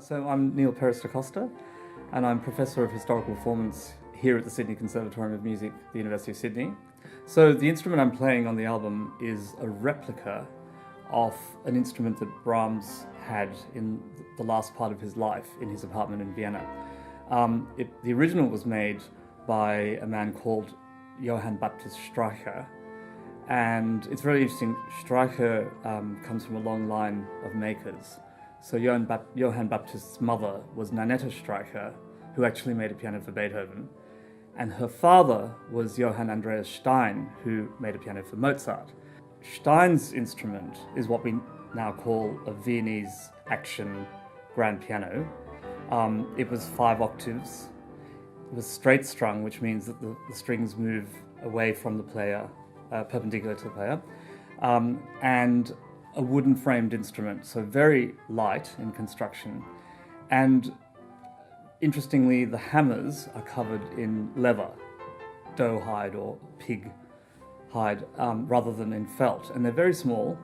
So I'm Neal Peres da Costa, and I'm Professor of Historical Performance here at the Sydney Conservatorium of Music, the University of Sydney. So the instrument I'm playing on the album is a replica of an instrument that Brahms had in the last part of his life in his apartment in Vienna. The original was made by a man called Johann Baptist Streicher, and it's very interesting. Streicher comes from a long line of makers. So Johann Baptist's mother was Nanetta Streicher, who actually made a piano for Beethoven, and her father was Johann Andreas Stein, who made a piano for Mozart. Stein's instrument is what we now call a Viennese action grand piano. It was 5 octaves. It was straight strung, which means that the strings move away from the player, perpendicular to the player, and a wooden framed instrument, so very light in construction. And interestingly, the hammers are covered in leather, doe hide or pig hide, rather than in felt. And they're very small,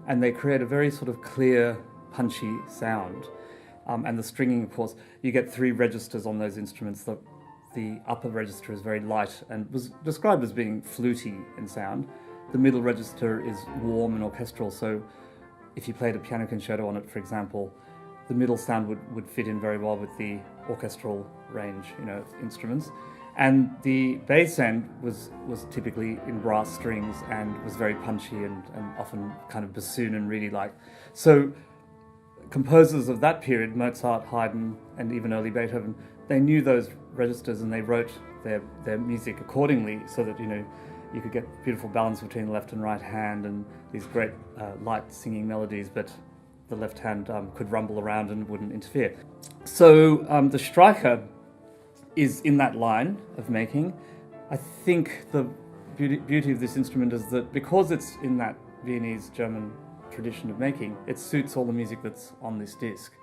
and they create a very sort of clear, punchy sound. And the stringing, of course, you get 3 registers on those instruments. The upper register is very light and was described as being fluty in sound. The middle register is warm and orchestral, so if you played a piano concerto on it, for example, the middle sound would fit in very well with the orchestral range, of instruments. And the bass end was typically in brass strings and was very punchy and often kind of bassoon and reedy like. So composers of that period, Mozart, Haydn, and even early Beethoven, they knew those registers and they wrote their music accordingly so that, you could get beautiful balance between the left and right hand and these great light singing melodies, but the left hand could rumble around and wouldn't interfere. So the Streicher is in that line of making. I think the beauty of this instrument is that because it's in that Viennese-German tradition of making, it suits all the music that's on this disc.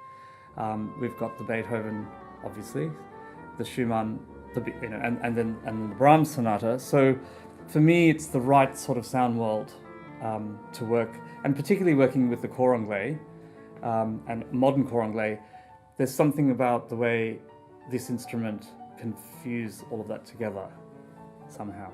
We've got the Beethoven, obviously, the Schumann, and then the Brahms Sonata. So for me, it's the right sort of sound world to work, and particularly working with the cor anglais and modern cor anglais. There's something about the way this instrument can fuse all of that together somehow.